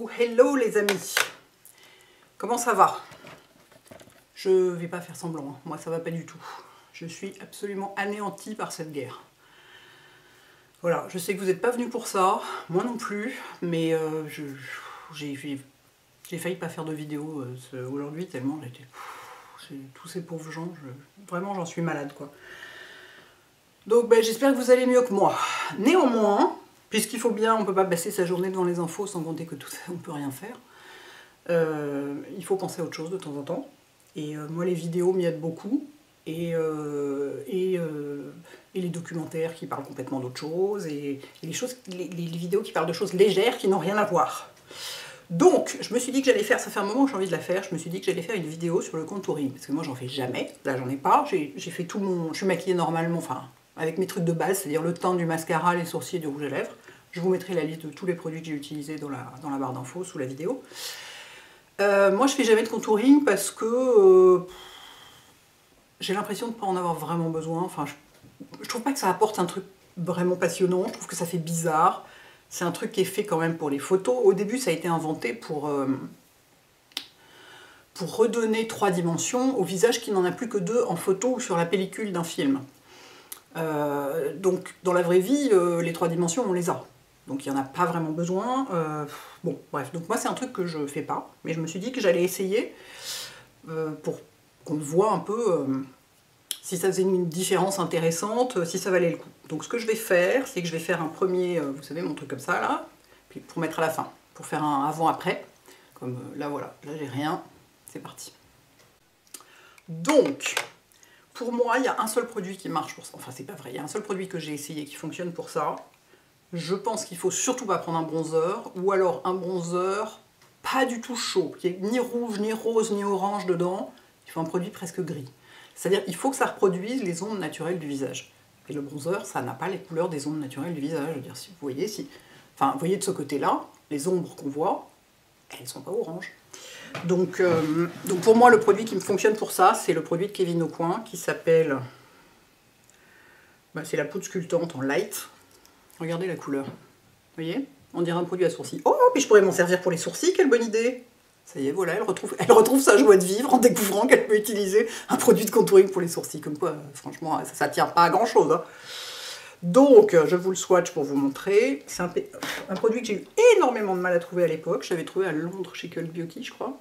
Hello, hello les amis. Comment ça va? Je vais pas faire semblant, hein. Moi ça va pas du tout. Je suis absolument anéantie par cette guerre. Voilà, je sais que vous n'êtes pas venus pour ça, moi non plus, mais j'ai failli pas faire de vidéo aujourd'hui tellement j'étais... Tous ces pauvres gens, vraiment j'en suis malade quoi. Donc ben, j'espère que vous allez mieux que moi. Néanmoins, puisqu'il faut bien, on peut pas passer sa journée devant les infos sans compter que tout ça, on peut rien faire. Il faut penser à autre chose de temps en temps. Et moi les vidéos m'y aident beaucoup. Et les documentaires qui parlent complètement d'autre chose. Et les vidéos qui parlent de choses légères qui n'ont rien à voir. Donc, je me suis dit que j'allais faire, ça fait un moment que j'ai envie de la faire, je me suis dit que j'allais faire une vidéo sur le contouring, parce que moi j'en fais jamais, là j'en ai pas, j'ai fait tout mon... Je suis maquillée normalement, enfin, avec mes trucs de base, c'est-à-dire le teint, du mascara, les sourcils et du rouge à lèvres. Je vous mettrai la liste de tous les produits que j'ai utilisés dans la barre d'infos, sous la vidéo. Moi je fais jamais de contouring parce que j'ai l'impression de ne pas en avoir vraiment besoin, enfin, je trouve pas que ça apporte un truc vraiment passionnant, je trouve que ça fait bizarre. C'est un truc qui est fait quand même pour les photos. Au début, ça a été inventé pour redonner 3 dimensions au visage qui n'en a plus que 2 en photo ou sur la pellicule d'un film. Donc, dans la vraie vie, les 3 dimensions, on les a. Donc, il n'y en a pas vraiment besoin. Bon, bref. Donc, moi, c'est un truc que je ne fais pas. Mais je me suis dit que j'allais essayer pour qu'on voit un peu... si ça faisait une différence intéressante, si ça valait le coup. Donc ce que je vais faire, c'est que je vais faire un premier, vous savez, mon truc comme ça, là, puis pour mettre à la fin, pour faire un avant-après, comme là, voilà, là j'ai rien, c'est parti. Donc, pour moi, il y a un seul produit qui marche pour ça, enfin c'est pas vrai, il y a un seul produit que j'ai essayé qui fonctionne pour ça. Je pense qu'il faut surtout pas prendre un bronzer, ou alors un bronzer pas du tout chaud, qui est ni rouge, ni rose, ni orange dedans, il faut un produit presque gris. C'est-à-dire qu'il faut que ça reproduise les ombres naturelles du visage. Et le bronzer, ça n'a pas les couleurs des ombres naturelles du visage. Je veux dire, si vous voyez, enfin, vous voyez de ce côté-là, les ombres qu'on voit, elles ne sont pas oranges. Donc pour moi, le produit qui me fonctionne pour ça, c'est le produit de Kevyn Aucoin, qui s'appelle... c'est la poudre sculptante en light. Regardez la couleur. Vous voyez? On dirait un produit à sourcils. Oh, puis je pourrais m'en servir pour les sourcils, quelle bonne idée! Ça y est, voilà, elle retrouve sa joie de vivre en découvrant qu'elle peut utiliser un produit de contouring pour les sourcils. Comme quoi, franchement, ça tient pas à grand chose. Hein. Donc, je vous le swatch pour vous montrer. C'est un produit que j'ai eu énormément de mal à trouver à l'époque. Je l'avais trouvé à Londres chez Cult Beauty, je crois.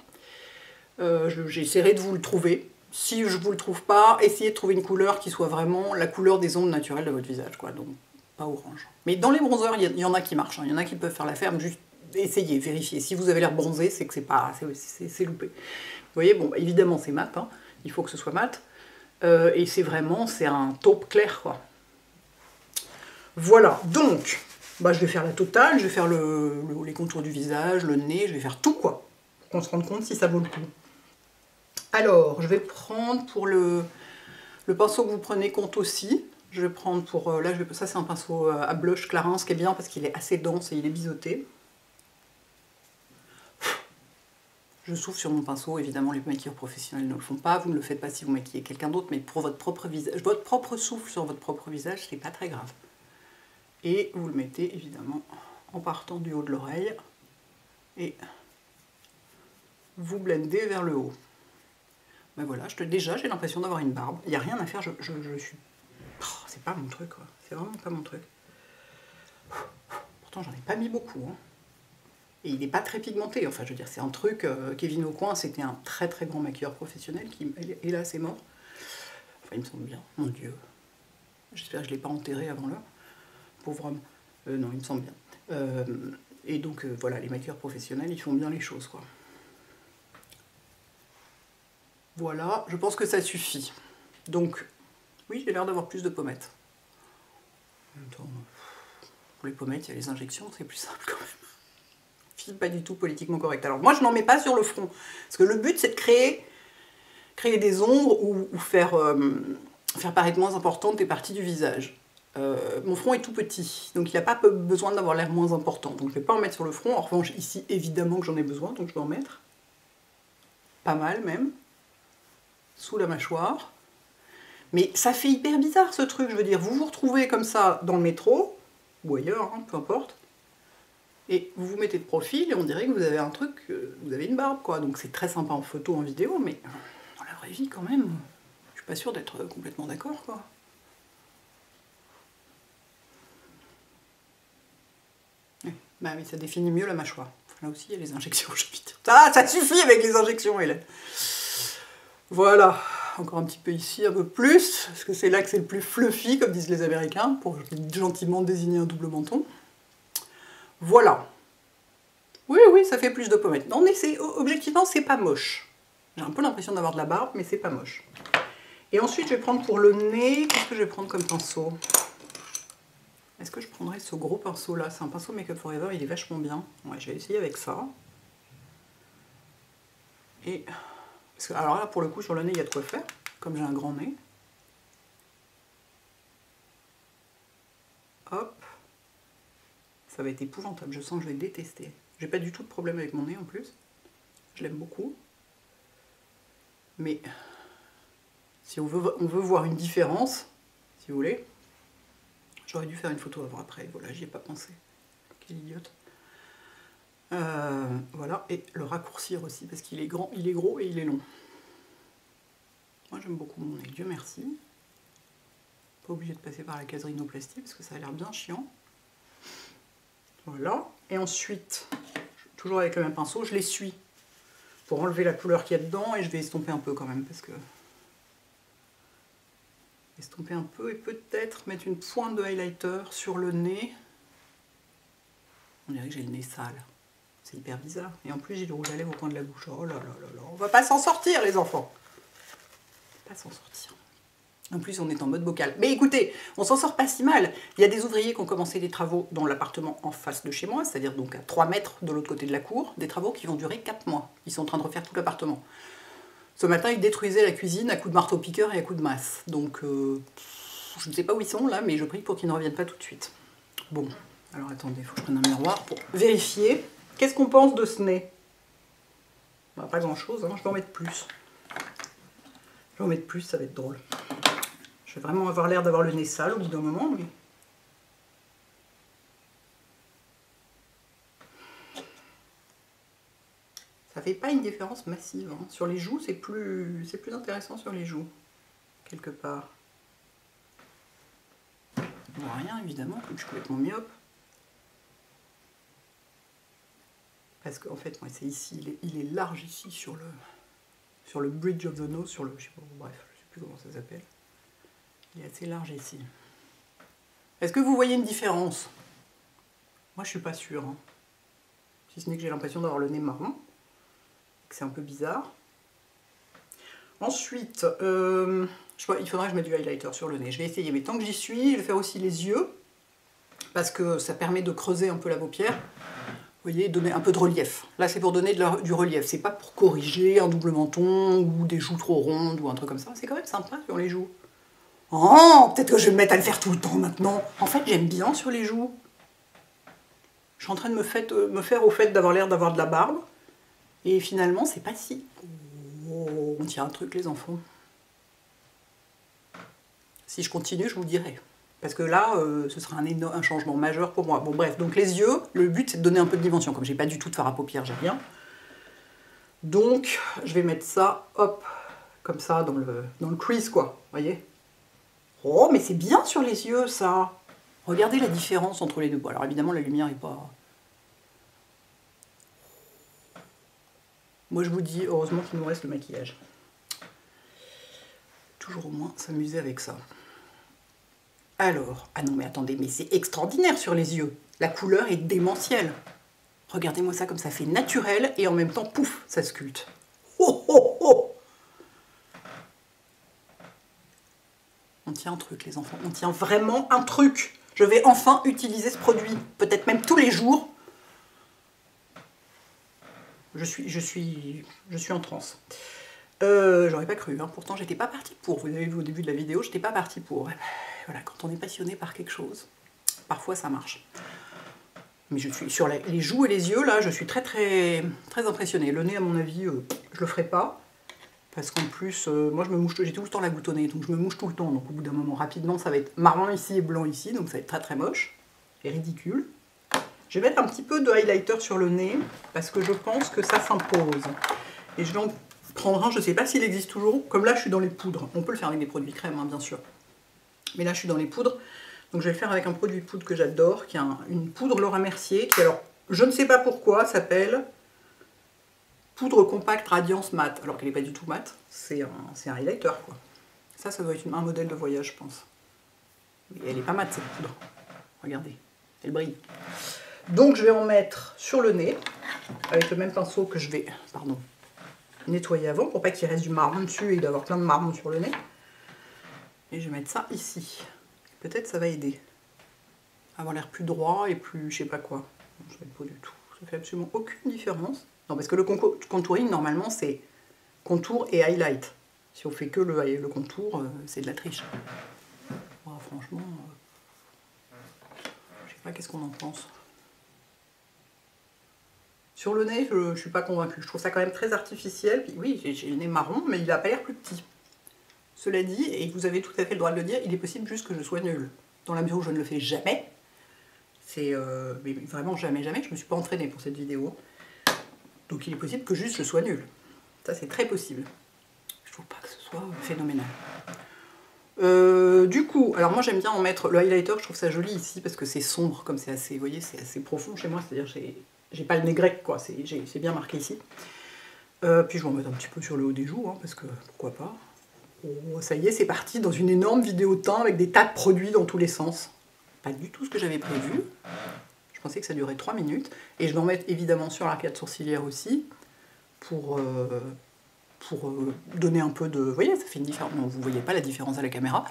J'essaierai de vous le trouver. Si je ne vous le trouve pas, essayez de trouver une couleur qui soit vraiment la couleur des ombres naturelles de votre visage, quoi. Donc, pas orange. Mais dans les bronzers, il y en a qui marchent. Hein. Il y en a qui peuvent faire l'affaire, juste essayez, vérifiez. Si vous avez l'air bronzé, c'est que c'est loupé. Vous voyez, bon, bah, évidemment, c'est mat. Hein. Il faut que ce soit mat. Et c'est un taupe clair, quoi. Voilà. Donc, bah, je vais faire la totale. Je vais faire les contours du visage, le nez. Je vais faire tout, quoi. Pour qu'on se rende compte si ça vaut le coup. Alors, je vais prendre pour le pinceau que vous prenez compte aussi. Je vais prendre pour... là, ça, c'est un pinceau à blush Clarins, ce qui est bien parce qu'il est assez dense et il est biseauté. Je souffle sur mon pinceau, évidemment les maquilleurs professionnels ne le font pas, vous ne le faites pas si vous maquillez quelqu'un d'autre, mais pour votre propre visage, votre propre souffle sur votre propre visage, c'est pas très grave. Et vous le mettez évidemment en partant du haut de l'oreille, et vous blendez vers le haut. Ben voilà, déjà j'ai l'impression d'avoir une barbe, il n'y a rien à faire, je suis... Oh, c'est pas mon truc, quoi. C'est vraiment pas mon truc. Pourtant j'en ai pas mis beaucoup, hein. Et il n'est pas très pigmenté, enfin je veux dire, c'est un truc, Kevyn Aucoin, c'était un très très grand maquilleur professionnel, qui hélas est mort. Enfin il me semble bien, mon Dieu. J'espère que je ne l'ai pas enterré avant l'heure. Pauvre homme. Non, il me semble bien. Et donc voilà, les maquilleurs professionnels, ils font bien les choses, quoi. Voilà, je pense que ça suffit. Donc, oui, j'ai l'air d'avoir plus de pommettes. En même temps, pour les pommettes, il y a les injections, c'est plus simple quand même. Pas du tout politiquement correct. Alors moi je n'en mets pas sur le front, parce que le but c'est de créer des ombres ou faire paraître moins importantes des parties du visage. Mon front est tout petit, donc il n'a pas besoin d'avoir l'air moins important, donc je ne vais pas en mettre sur le front. En revanche ici évidemment que j'en ai besoin, donc je vais en mettre pas mal même, sous la mâchoire. Mais ça fait hyper bizarre ce truc, je veux dire, vous vous retrouvez comme ça dans le métro, ou ailleurs, hein, peu importe. Et vous vous mettez de profil et on dirait que vous avez un truc, vous avez une barbe quoi. Donc c'est très sympa en photo, en vidéo, mais dans la vraie vie quand même, je suis pas sûre d'être complètement d'accord quoi. Bah oui, ça définit mieux la mâchoire. Là aussi, il y a les injections, j'ai envie de dire. Ah, ça suffit avec les injections, Hélène. Voilà. Encore un petit peu ici, un peu plus, parce que c'est là que c'est le plus fluffy, comme disent les Américains, pour gentiment désigner un double menton. Voilà. Oui, oui, ça fait plus de pommettes. Non, mais objectivement, c'est pas moche. J'ai un peu l'impression d'avoir de la barbe, mais c'est pas moche. Et ensuite, je vais prendre pour le nez, qu'est-ce que je vais prendre comme pinceau? Est-ce que je prendrais ce gros pinceau là? C'est un pinceau Make Up For Ever, il est vachement bien. Ouais, je vais essayer avec ça. Et parce que, alors là, pour le coup, sur le nez, il y a de quoi faire, comme j'ai un grand nez. Hop. Ça va être épouvantable, je sens que je vais détester. J'ai pas du tout de problème avec mon nez en plus. Je l'aime beaucoup. Mais si on veut voir une différence, si vous voulez, j'aurais dû faire une photo avant après. Voilà, j'y ai pas pensé. Quelle idiote. Voilà, et le raccourcir aussi, parce qu'il est grand, il est gros et il est long. Moi j'aime beaucoup mon nez, Dieu merci. Pas obligé de passer par la case rhinoplastie, parce que ça a l'air bien chiant. Voilà, et ensuite, toujours avec le même pinceau, je l'essuie pour enlever la couleur qu'il y a dedans, et je vais estomper un peu quand même, parce que... Estomper un peu, et peut-être mettre une pointe de highlighter sur le nez. On dirait que j'ai le nez sale. C'est hyper bizarre. Et en plus, j'ai du rouge à lèvres au coin de la bouche. Oh là là là là. On va pas s'en sortir, les enfants. On va pas s'en sortir. En plus, on est en mode bocal. Mais écoutez, on s'en sort pas si mal. Il y a des ouvriers qui ont commencé des travaux dans l'appartement en face de chez moi, c'est-à-dire donc à 3 mètres de l'autre côté de la cour. Des travaux qui vont durer 4 mois. Ils sont en train de refaire tout l'appartement. Ce matin, ils détruisaient la cuisine à coups de marteau-piqueur et à coups de masse. Donc, je ne sais pas où ils sont là, mais je prie pour qu'ils ne reviennent pas tout de suite. Bon, alors attendez, il faut que je prenne un miroir pour vérifier. Qu'est-ce qu'on pense de ce nez? Bah, pas grand-chose, hein. Je vais en mettre plus. Je vais en mettre plus, ça va être drôle. Je vais vraiment avoir l'air d'avoir le nez sale au bout d'un moment, mais... Ça fait pas une différence massive. Hein. Sur les joues, c'est plus intéressant sur les joues, quelque part. On voit rien, évidemment, comme je suis complètement myope. Parce qu'en fait, moi, c'est ici, il est large ici, sur le bridge of the nose, sur le... Je sais pas, bref, je sais plus comment ça s'appelle. Il est assez large ici. Est-ce que vous voyez une différence? Moi, je suis pas sûre. Hein. Si ce n'est que j'ai l'impression d'avoir le nez marron. C'est un peu bizarre. Ensuite, il faudra que je mette du highlighter sur le nez. Je vais essayer, mais tant que j'y suis, je vais faire aussi les yeux. Parce que ça permet de creuser un peu la paupière. Vous voyez, donner un peu de relief. Là, c'est pour donner du relief. C'est pas pour corriger un double menton ou des joues trop rondes ou un truc comme ça. C'est quand même sympa sur les joues. Oh, peut-être que je vais me mettre à le faire tout le temps maintenant. En fait, j'aime bien sur les joues. Je suis en train de me faire au fait d'avoir l'air d'avoir de la barbe. Et finalement, c'est pas si... Oh, on tient un truc, les enfants. Si je continue, je vous dirai. Parce que là, ce sera un changement majeur pour moi. Bon, bref, donc les yeux, le but, c'est de donner un peu de dimension. Comme j'ai pas du tout de fard à paupières, j'ai rien. Donc, je vais mettre ça, hop, comme ça, dans le crease, quoi. Vous voyez? Oh, mais c'est bien sur les yeux, ça. Regardez la différence entre les deux. Bon, alors évidemment, la lumière n'est pas... Moi, je vous dis, heureusement qu'il nous reste le maquillage. Toujours au moins s'amuser avec ça. Alors, ah non, mais attendez, mais c'est extraordinaire sur les yeux. La couleur est démentielle. Regardez-moi ça comme ça fait naturel et en même temps, pouf, ça sculpte. Oh, oh, oh! On tient un truc, les enfants. On tient vraiment un truc. Je vais enfin utiliser ce produit. Peut-être même tous les jours. Je suis en transe. J'aurais pas cru, hein. Pourtant j'étais pas partie pour. Vous avez vu au début de la vidéo, j'étais pas partie pour. Voilà, quand on est passionné par quelque chose, parfois ça marche. Mais je suis sur les joues et les yeux, là, je suis très impressionnée. Le nez, à mon avis, je le ferai pas. Parce qu'en plus, moi je me mouche, j'ai tout le temps la goutte au nez, donc je me mouche tout le temps. Donc au bout d'un moment, rapidement, ça va être marron ici et blanc ici, donc ça va être très moche et ridicule. Je vais mettre un petit peu de highlighter sur le nez, parce que je pense que ça s'impose. Et je vais en prendre un, je ne sais pas s'il existe toujours, comme là je suis dans les poudres. On peut le faire avec des produits crème, hein, bien sûr. Mais là je suis dans les poudres, donc je vais le faire avec un produit poudre que j'adore, qui est une poudre Laura Mercier, qui alors, je ne sais pas pourquoi, s'appelle Poudre Compact Radiance Mat, alors qu'elle n'est pas du tout mat, c'est un highlighter quoi. Ça doit être un modèle de voyage, je pense. Mais elle est pas mate cette poudre. Regardez, elle brille. Donc je vais en mettre sur le nez, avec le même pinceau que je vais nettoyer avant, pour pas qu'il reste du marron dessus et d'avoir plein de marron sur le nez. Et je vais mettre ça ici. Peut-être ça va aider. Avoir l'air plus droit et plus je sais pas quoi. Non, je ne pas du tout. Ça fait absolument aucune différence. Non, parce que le contouring, normalement, c'est contour et highlight. Si on fait que le contour, c'est de la triche. Oh, franchement, je sais pas qu'est-ce qu'on en pense. Sur le nez, je ne suis pas convaincue. Je trouve ça quand même très artificiel. Puis, oui, j'ai le nez marron, mais il n'a pas l'air plus petit. Cela dit, et vous avez tout à fait le droit de le dire, il est possible juste que je sois nulle. Dans la mesure où je ne le fais jamais. C'est mais vraiment jamais, jamais. Je ne me suis pas entraînée pour cette vidéo. Donc il est possible que juste je sois nulle. Ça, c'est très possible. Je trouve pas que ce soit phénoménal. Du coup, alors moi j'aime bien en mettre le highlighter, je trouve ça joli ici parce que c'est sombre, comme c'est assez, vous voyez, c'est assez profond chez moi, c'est-à-dire j'ai pas le nez grec quoi, c'est bien marqué ici. Puis je vais en mettre un petit peu sur le haut des joues, hein, parce que pourquoi pas. Oh, ça y est, c'est parti dans une énorme vidéo de teint avec des tas de produits dans tous les sens. Pas du tout ce que j'avais prévu. Je pensais que ça durait 3 minutes. Et je vais en mettre évidemment sur l'arcade sourcilière aussi, pour donner un peu de... Vous voyez, ça fait une différence. Non, vous ne voyez pas la différence à la caméra.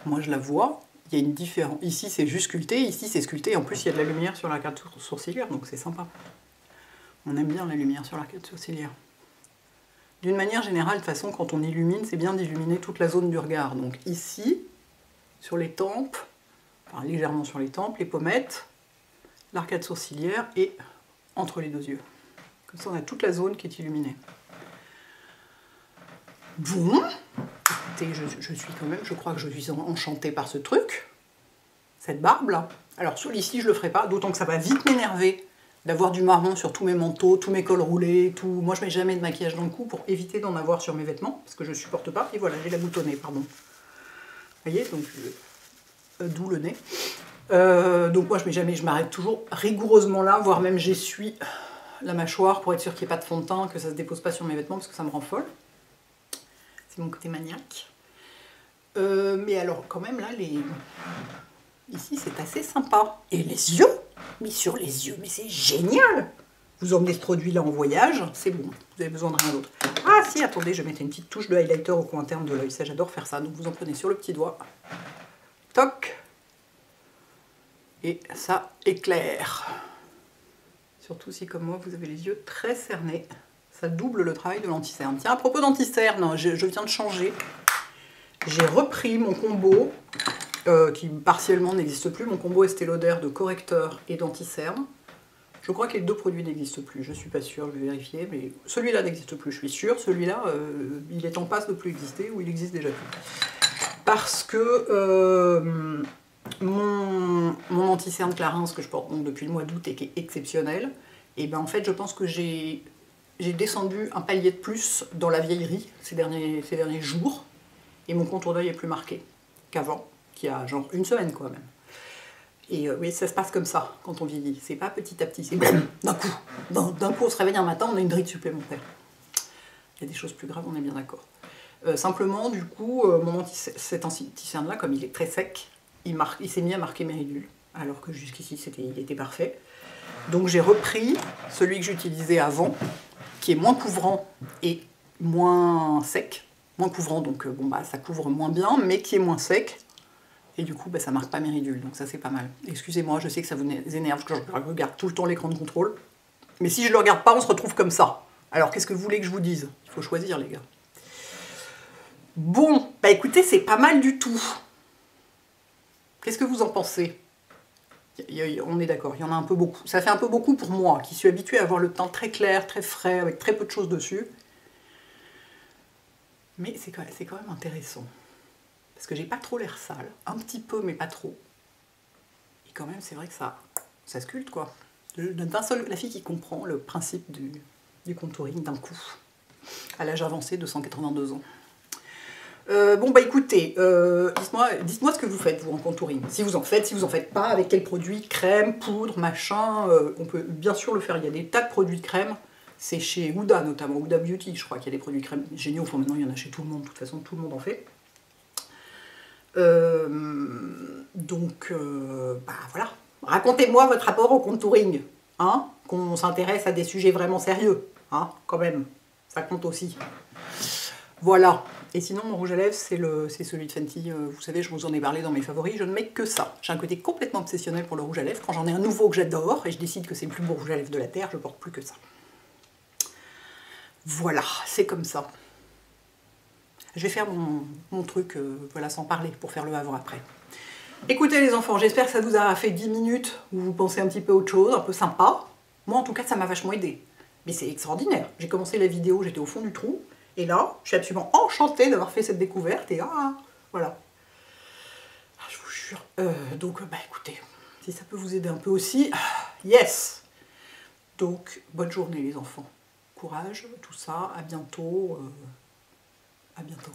Moi, je la vois. Il y a une différence. Ici, c'est juste sculpté. Ici, c'est sculpté. En plus, il y a de la lumière sur l'arcade sourcilière, donc c'est sympa. On aime bien la lumière sur l'arcade sourcilière. D'une manière générale, de toute façon, quand on illumine, c'est bien d'illuminer toute la zone du regard. Donc ici, sur les tempes, enfin légèrement sur les tempes, les pommettes, l'arcade sourcilière et entre les deux yeux. Comme ça, on a toute la zone qui est illuminée. Bon, écoutez, je suis quand même, je crois que je suis enchantée par ce truc, cette barbe là. Alors celui-ci, je le ferai pas, d'autant que ça va vite m'énerver d'avoir du marron sur tous mes manteaux, tous mes cols roulés, tout. Moi, je mets jamais de maquillage dans le cou pour éviter d'en avoir sur mes vêtements, parce que je supporte pas. Et voilà, j'ai la boutonnée, pardon. Vous voyez, donc d'où le nez. Donc moi, je mets jamais, je m'arrête toujours rigoureusement là, voire même j'essuie la mâchoire pour être sûr qu'il n'y ait pas de fond de teint, que ça se dépose pas sur mes vêtements, parce que ça me rend folle. C'est mon côté maniaque. Mais alors, quand même, là, ici, c'est assez sympa. Et les yeux, mais sur les yeux, mais c'est génial! Vous emmenez ce produit-là en voyage, c'est bon, vous avez besoin de rien d'autre. Ah si, attendez, je vais mettre une petite touche de highlighter au coin interne de l'œil, ça j'adore faire ça. Donc vous en prenez sur le petit doigt, toc, et ça éclaire. Surtout si, comme moi, vous avez les yeux très cernés. Ça double le travail de l'anti-cerne. Tiens, à propos d'anti-cerne, je viens de changer. J'ai repris mon combo, qui partiellement n'existe plus, mon combo Estée Lauder de correcteur et d'anti-cerne. Je crois que les deux produits n'existent plus, je suis pas sûre, je vais vérifier, mais celui-là n'existe plus, je suis sûre. Celui-là, il est en passe de plus exister, ou il existe déjà plus. Parce que mon anti-cerne Clarins, que je porte donc depuis le mois d'août et qui est exceptionnel, et ben en fait je pense que j'ai descendu un palier de plus dans la vieillerie ces derniers jours, et mon contour d'œil est plus marqué qu'avant, qu'il y a genre une semaine quoi même. Et oui, ça se passe comme ça quand on vieillit, c'est pas petit à petit, c'est d'un coup. D'un coup on se réveille un matin, on a une ride supplémentaire. Il y a des choses plus graves, on est bien d'accord. Simplement, du coup, cet anti-cerne là, comme il est très sec, il s'est mis à marquer mes ridules, alors que jusqu'ici il était parfait. Donc j'ai repris celui que j'utilisais avant, qui est moins couvrant et moins sec. Moins couvrant, donc bon, bah, ça couvre moins bien, mais qui est moins sec. Et du coup, bah, ça marque pas mes ridules, donc ça c'est pas mal. Excusez-moi, je sais que ça vous énerve, que je regarde tout le temps l'écran de contrôle. Mais si je le regarde pas, on se retrouve comme ça. Alors qu'est-ce que vous voulez que je vous dise? Il faut choisir, les gars. Bon, bah écoutez, c'est pas mal du tout. Qu'est-ce que vous en pensez? On est d'accord, il y en a un peu beaucoup. Ça fait un peu beaucoup pour moi, qui suis habituée à avoir le teint très clair, très frais, avec très peu de choses dessus. Mais c'est quand même intéressant. Parce que j'ai pas trop l'air sale. Un petit peu, mais pas trop. Et quand même, c'est vrai que ça sculpte, quoi. La fille qui comprend le principe du contouring d'un coup, à l'âge avancé de 182 ans. Bon bah écoutez, dites-moi ce que vous faites vous en contouring. Si vous en faites pas, avec quel produit, crème, poudre, machin, on peut bien sûr le faire. Il y a des tas de produits de crème. C'est chez Huda notamment, Huda Beauty, je crois qu'il y a des produits crème géniaux. Enfin maintenant il y en a chez tout le monde, de toute façon tout le monde en fait. Bah voilà. Racontez-moi votre rapport au contouring, hein, qu'on s'intéresse à des sujets vraiment sérieux, hein, quand même, ça compte aussi. Voilà. Et sinon, mon rouge à lèvres, c'est celui de Fenty. Vous savez, je vous en ai parlé dans mes favoris. Je ne mets que ça. J'ai un côté complètement obsessionnel pour le rouge à lèvres. Quand j'en ai un nouveau que j'adore et je décide que c'est le plus beau rouge à lèvres de la Terre, je porte plus que ça. Voilà, c'est comme ça. Je vais faire mon truc, voilà, sans parler, pour faire le havre après. Écoutez les enfants, j'espère que ça vous a fait 10 minutes où vous pensez un petit peu autre chose, un peu sympa. Moi, en tout cas, ça m'a vachement aidé. Mais c'est extraordinaire. J'ai commencé la vidéo, j'étais au fond du trou. Et là, je suis absolument enchantée d'avoir fait cette découverte. Et voilà. Je vous jure. Donc, bah écoutez, si ça peut vous aider un peu aussi, yes. Donc, bonne journée les enfants. Courage, tout ça. À bientôt. À bientôt.